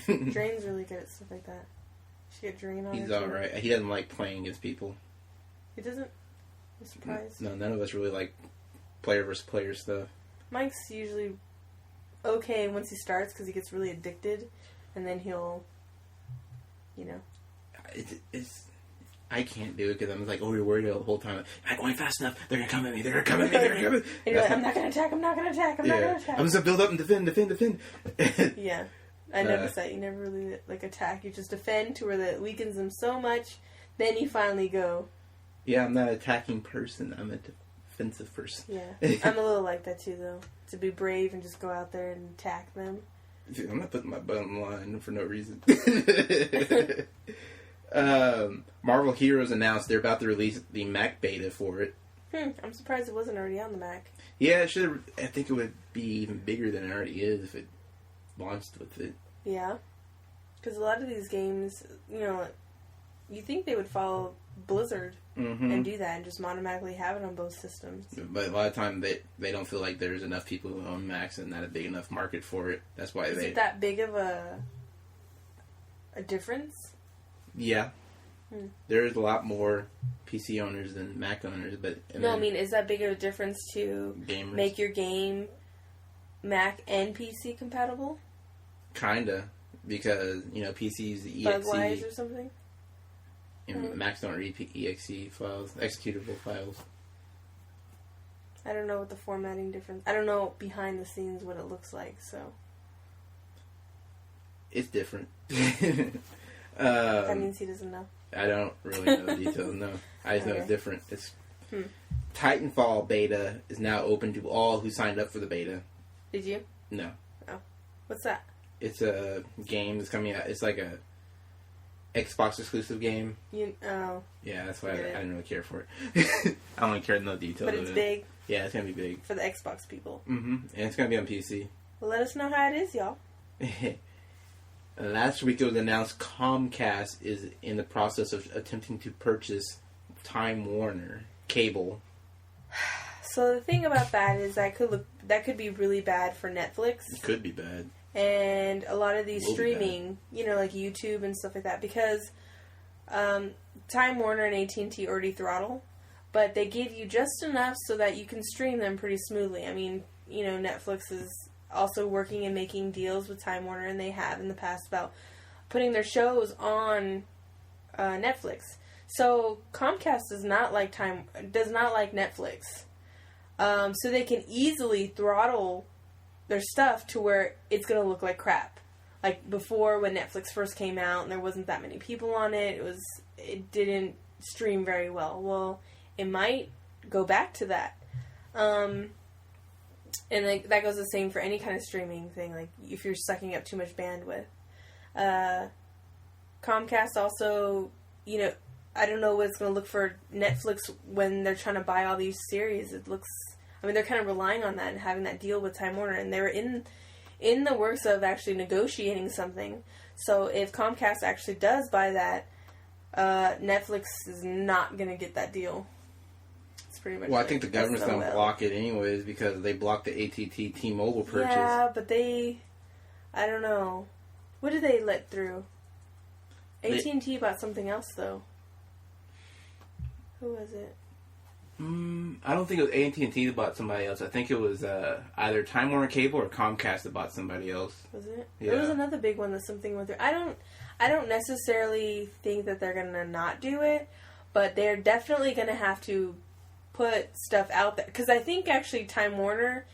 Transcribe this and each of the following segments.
Drain's really good at stuff like that. She get Drain on. He's alright. He doesn't like playing against people. He doesn't? I'm surprised. No, none of us really like player versus player stuff. Mike's usually okay once he starts because he gets really addicted, and then he'll, I can't do it because I'm like, you're worried the whole time. Am I going fast enough? They're going to come at me. They're going to come at me. They're going to come at me. And you're like, I'm not going to attack. I'm not going to attack. I'm not going to attack. I'm just going to build up and defend. Yeah. I noticed that. You never really, attack. You just defend to where that weakens them so much, then you finally go. Yeah, I'm not an attacking person. I'm a defensive person. Yeah. I'm a little like that, too, though. To be brave and just go out there and attack them. Dude, I'm not putting my butt on the line for no reason. Marvel Heroes announced they're about to release the Mac beta for it. I'm surprised it wasn't already on the Mac. Yeah, it should. I think it would be even bigger than it already is if it launched with it. Yeah. Because a lot of these games, you think they would follow Blizzard and do that and just automatically have it on both systems. But a lot of times they don't feel like there's enough people who own Macs and not a big enough market for it. That's why Is it that big of a difference? Yeah. There's a lot more PC owners than Mac owners, but... is that big of a difference to gamers. Make your game Mac and PC compatible? Kinda. Because, PC's the EXE... Bug-wise or something? Macs don't read EXE files, executable files. I don't know what the formatting difference... I don't know behind the scenes what it looks like, so... It's different. That means he doesn't know. I don't really know the details, no. I just know it's different. It's Titanfall beta is now open to all who signed up for the beta. Did you? No. Oh. What's that? It's a game that's coming out. It's like a Xbox exclusive game. Yeah, that's why I didn't really care for it. I don't really care to know the details. But it's big. Yeah, it's going to be big. For the Xbox people. And it's going to be on PC. Well, let us know how it is, y'all. Last week it was announced Comcast is in the process of attempting to purchase Time Warner cable. So the thing about that is that could be really bad for Netflix. It could be bad. And a lot of these streaming, like YouTube and stuff like that, because Time Warner and AT&T already throttle, but they give you just enough so that you can stream them pretty smoothly. I mean, Netflix is also working and making deals with Time Warner, and they have in the past about putting their shows on Netflix. So Comcast does not like Netflix, so they can easily throttle their stuff to where it's gonna look like crap. Like before, when Netflix first came out, and there wasn't that many people on it, it didn't stream very well. Well, it might go back to that. And that goes the same for any kind of streaming thing, like if you're sucking up too much bandwidth. Comcast also, I don't know what it's going to look for Netflix when they're trying to buy all these series. They're kind of relying on that and having that deal with Time Warner, and they were in the works of actually negotiating something. So if Comcast actually does buy that, Netflix is not going to get that deal. Pretty much. Well, I think the government's going to block it anyways because they blocked the AT&T T-Mobile purchase. Yeah, but I don't know. What did they let through? AT&T bought something else, though. Who was it? I don't think it was AT&T that bought somebody else. I think it was either Time Warner Cable or Comcast that bought somebody else. Was it? Yeah. There was another big one that something went through. I don't necessarily think that they're going to not do it, but they're definitely going to have to put stuff out there, because I think actually Time Warner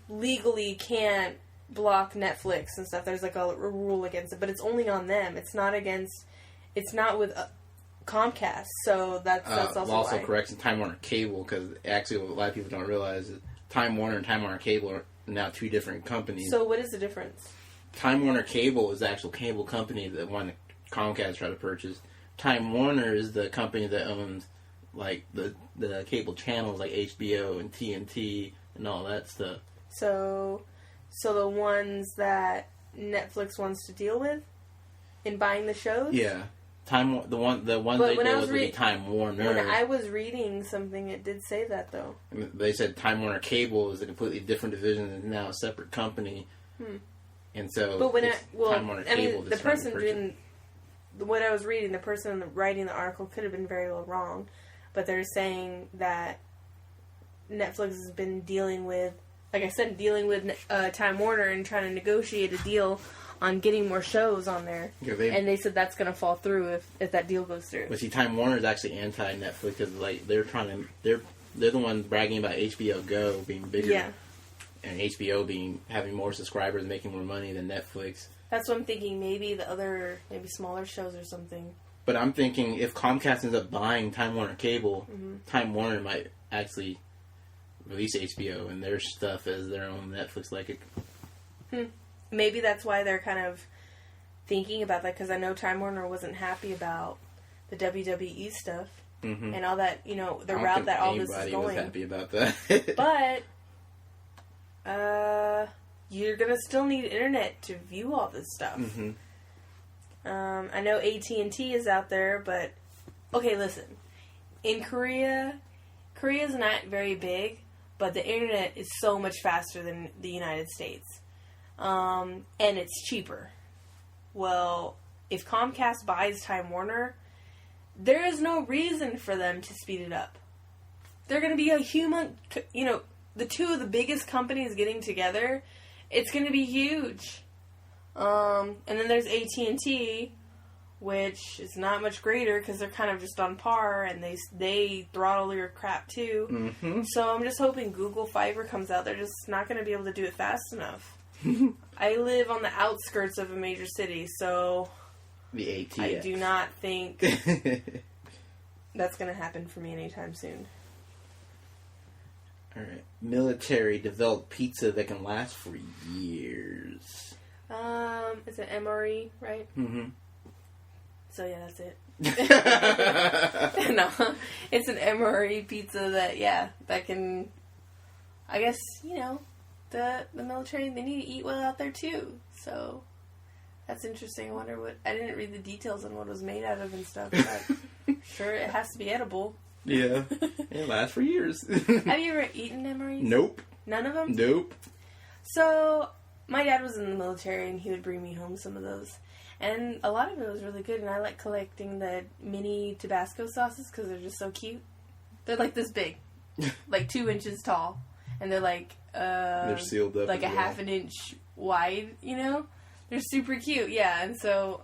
legally can't block Netflix and stuff. There's like a rule against it, but it's only on them. It's not with Comcast, so that's also why. Correction, Time Warner Cable, because actually what a lot of people don't realize is Time Warner and Time Warner Cable are now two different companies. So what is the difference? Time Warner Cable is the actual cable company that one Comcast tried to purchase. Time Warner is the company that owns like the cable channels like HBO and TNT and all that stuff. So the ones that Netflix wants to deal with in buying the shows? Yeah. The ones they deal with would be Time Warner. When I was reading something, it did say that though. They said Time Warner Cable is a completely different division and now a separate company. And so, but when Time Warner Cable. the person doing what I was reading, the person writing the article could have been very well wrong, but they're saying that Netflix has been dealing with, like I said, Time Warner and trying to negotiate a deal on getting more shows on there. Yeah, and they said that's going to fall through if that deal goes through. But see, Time Warner is actually anti-Netflix because like they're the ones bragging about HBO Go being bigger. Yeah. And HBO having more subscribers, making more money than Netflix. That's what I'm thinking. Maybe the other, smaller shows or something. But I'm thinking if Comcast ends up buying Time Warner Cable, Time Warner might actually release HBO and their stuff as their own Netflix like it. Maybe that's why they're kind of thinking about that, because I know Time Warner wasn't happy about the WWE stuff and all that. The route that all this is going. Was happy about that. But. You're gonna still need internet to view all this stuff. I know AT&T is out there, but okay, listen. In Korea's not very big, but the internet is so much faster than the United States, and it's cheaper. Well, if Comcast buys Time Warner, there is no reason for them to speed it up. They're gonna be a human, the two of the biggest companies getting together, it's going to be huge. And then there's AT&T, which is not much greater because they're kind of just on par, and they throttle your crap too. So I'm just hoping Google Fiber comes out. They're just not going to be able to do it fast enough. I live on the outskirts of a major city, so the ATX. I do not think that's going to happen for me anytime soon. Alright. Military developed pizza that can last for years. It's an MRE, right? So yeah, that's it. No, it's an MRE pizza that can, I guess, the military, they need to eat well out there too. So that's interesting. I wonder I didn't read the details on what it was made out of and stuff, but sure, it has to be edible. Yeah, it lasts for years. Have you ever eaten MREs? Nope. None of them? Nope. So, my dad was in the military, and he would bring me home some of those. And a lot of it was really good, and I like collecting the mini Tabasco sauces because they're just so cute. They're like this big, like 2 inches tall, and they're like they're sealed up, like a half an inch wide. They're super cute, yeah. And so,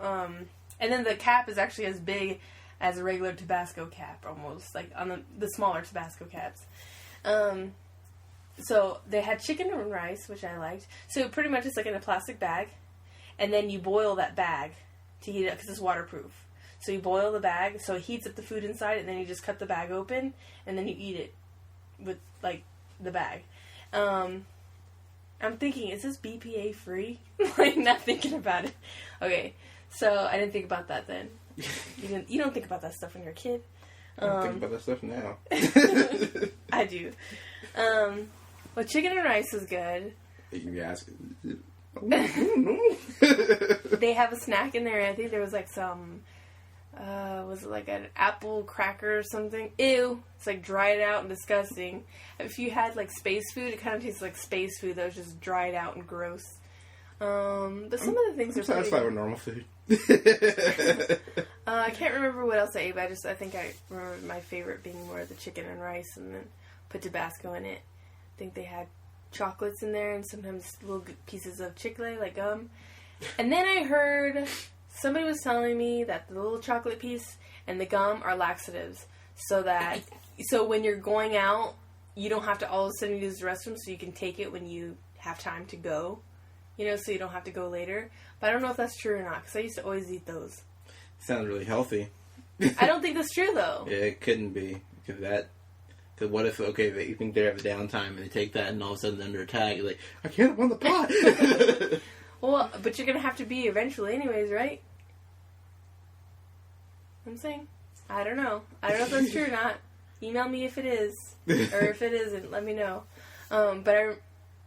and then the cap is actually as big as a regular Tabasco cap, almost, like on the smaller Tabasco caps. So they had chicken and rice, which I liked. So pretty much it's like in a plastic bag, and then you boil that bag to heat it up because it's waterproof. So you boil the bag, so it heats up the food inside, and then you just cut the bag open, and then you eat it with, like, the bag. I'm thinking, is this BPA free? Like, not thinking about it. Okay, so I didn't think about that then. You don't think about that stuff when you're a kid. I don't think about that stuff now. I do. Well, chicken and rice is good. You ask. They have a snack in there. I think there was like some. Was it like an apple cracker or something? Ew! It's like dried out and disgusting. If you had like space food, it kind of tastes like space food that was just dried out and gross. But some of the things are satisfied with normal food. I can't remember what else I ate, but I think I remember my favorite being more the chicken and rice, and then put Tabasco in it. I think they had chocolates in there, and sometimes little pieces of chicle, like gum. And then I heard somebody was telling me that the little chocolate piece and the gum are laxatives, so when you're going out, you don't have to all of a sudden use the restroom, so you can take it when you have time to go. So you don't have to go later. But I don't know if that's true or not, because I used to always eat those. Sounds really healthy. I don't think that's true, though. Yeah, it couldn't be. Because what if, you think they have a downtime, and they take that, and all of a sudden they're under attack, you're like, I can't run the pot! Well, but you're going to have to be eventually anyways, right? I'm saying. I don't know. I don't know if that's true or not. Email me if it is. Or if it isn't, let me know. But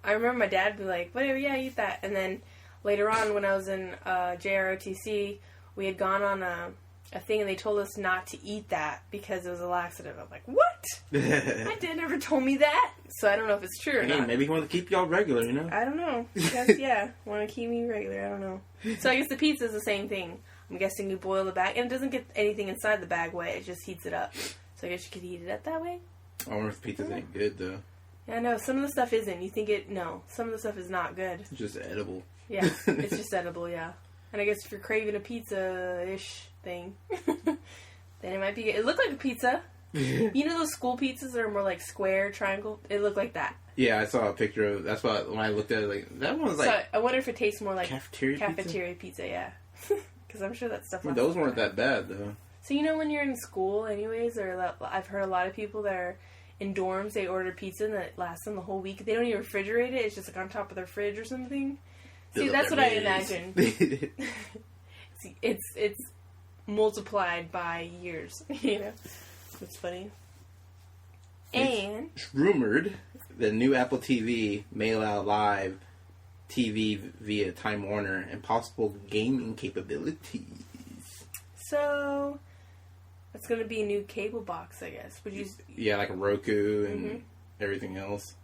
I remember my dad would be like, whatever, yeah, eat that. And then later on, when I was in JROTC, we had gone on a thing, and they told us not to eat that because it was a laxative. I'm like, what? My dad never told me that. So I don't know if it's true or not. Maybe he wanted to keep y'all regular, you know? I don't know. Because, want to keep me regular. I don't know. So I guess the pizza is the same thing. I'm guessing you boil the bag, and it doesn't get anything inside the bag wet. It just heats it up. So I guess you could heat it up that way. I wonder if pizza's ain't good, though. Yeah, I know. Some of the stuff isn't. You think it... No. Some of the stuff is not good. It's just edible. Yeah. It's just edible, yeah. And I guess if you're craving a pizza-ish thing, then it might be good. It looked like a pizza. You know those school pizzas that are more like square, triangle? It looked like that. Yeah, I saw a picture of... That's why when I looked at it, like... That one's like... So I wonder if it tastes more like... Cafeteria pizza, yeah. Because I'm sure that stuff... Those weren't that bad, though. So you know when you're in school anyways, or I've heard a lot of people that are in dorms, they order pizza and it lasts them the whole week. They don't even refrigerate it. It's just like on top of their fridge or something. See, that's what I imagine. It's multiplied by years, you know? It's funny. And... It's rumored the new Apple TV may allow live TV via Time Warner and possible gaming capabilities. So, it's going to be a new cable box, I guess. Would you... Yeah, like a Roku and everything else.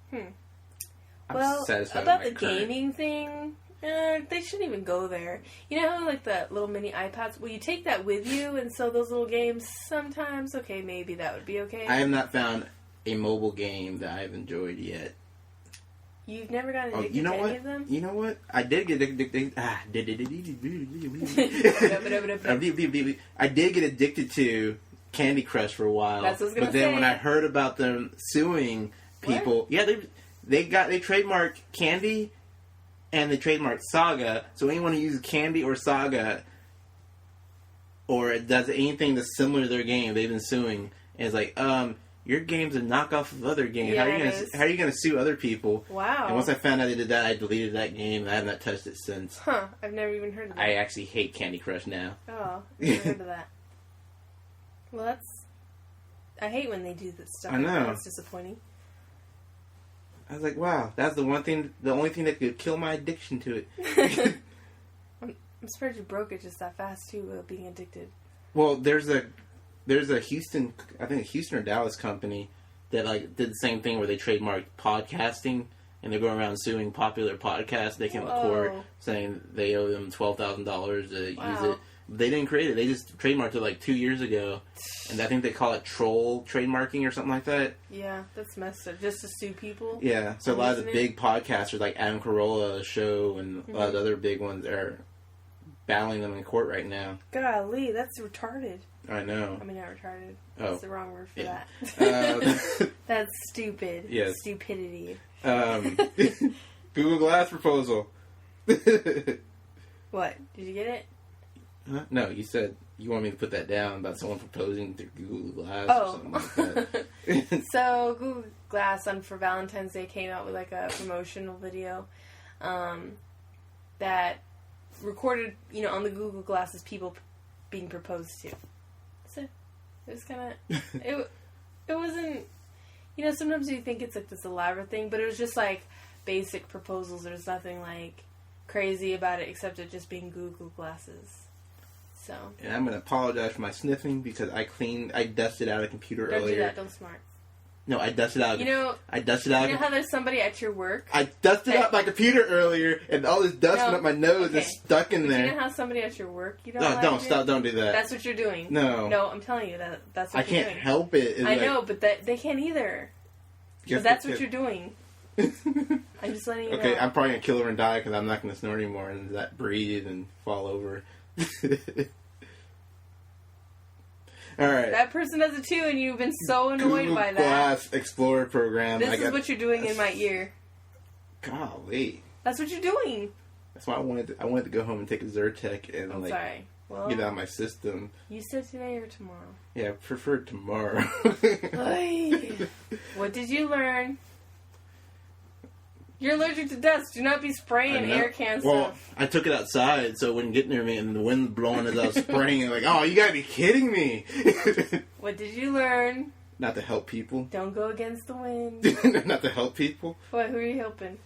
Well, about the gaming thing... they shouldn't even go there. You know how, like, the little mini iPads? Well, you take that with you, and so those little games, sometimes, okay, maybe that would be okay. I have not found a mobile game that I've enjoyed yet. You've never gotten addicted to any of them? You know what? I did get addicted... I did get addicted to Candy Crush for a while. That's what I was going to say. But then when I heard about them suing people... What? Yeah, they trademarked Candy... And they trademarked Saga, so anyone who uses Candy or Saga, or does anything that's similar to their game, they've been suing. And it's like, your game's a knockoff of other games. Yeah, how are you gonna sue other people? Wow. And once I found out they did that, I deleted that game, and I have not touched it since. Huh, I've never even heard of that. I actually hate Candy Crush now. Oh, I've never heard of that. Well, I hate when they do this stuff. I know. That's disappointing. I was like, wow, that's the only thing that could kill my addiction to it. I'm surprised you broke it just that fast too, being addicted. Well, there's a Houston, I think a Houston or Dallas company that like did the same thing where they trademarked podcasting, and they go around suing popular podcasts. They came to court saying they owe them $12,000 to use it. They didn't create it. They just trademarked it like 2 years ago. And I think they call it troll trademarking or something like that. Yeah, that's messed up. Just to sue people? Yeah. So a lot of the big podcasters like Adam Carolla show and a lot of the other big ones are battling them in court right now. Golly, that's retarded. I know. I mean, not retarded. Oh. That's the wrong word for that. That's stupid. Yes. Stupidity. Google Glass proposal. What? Did you get it? Huh? No, you said you want me to put that down about someone proposing to Google Glass or something like that. So, Google Glass for Valentine's Day came out with like a promotional video that recorded, on the Google Glasses people being proposed to. So, it was kind of... it wasn't... sometimes you think it's like this elaborate thing, but it was just like basic proposals. There's nothing like crazy about it except it just being Google Glasses. So. And I'm going to apologize for my sniffing because I dusted out a computer earlier. Don't do that, don't smart. No, I dusted out. I dusted out. You know how there's somebody at your work? I dusted out my computer earlier, and all this dust went up my nose is stuck in there. You know how somebody at your work you don't No, don't stop, don't do that. That's what you're doing. No. No, I'm telling you that's what you're doing. I can't help it. I know, but they can't either. But that's what you're doing. I'm just letting you know. Okay, I'm probably going to kill her and die because I'm not going to snort anymore and breathe and fall over. Alright. That person does it too, and you've been so annoyed by that. Glass Explorer program. This is what you're doing in my ear. Golly. That's what you're doing. That's why I wanted to go home and take a Zyrtec and sorry. Well, get out of my system. You said today or tomorrow? Yeah, I prefer tomorrow. What did you learn? You're allergic to dust. Do not be spraying air can stuff. Well, I took it outside so it wouldn't get near me, and the wind blowing as I was spraying it. Like, oh, you gotta be kidding me! What did you learn? Not to help people. Don't go against the wind. Not to help people. What? Who are you helping?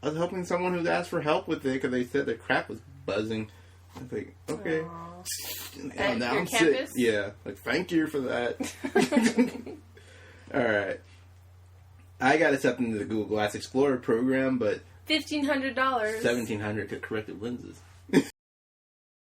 I was helping someone who asked for help with it because they said their crap was buzzing. I think, okay. At Now your I'm campus? sick. Yeah, like, thank you for that. Alright. I got accepted into the Google Glass Explorer program, but $1,500. $1,700 to corrective lenses.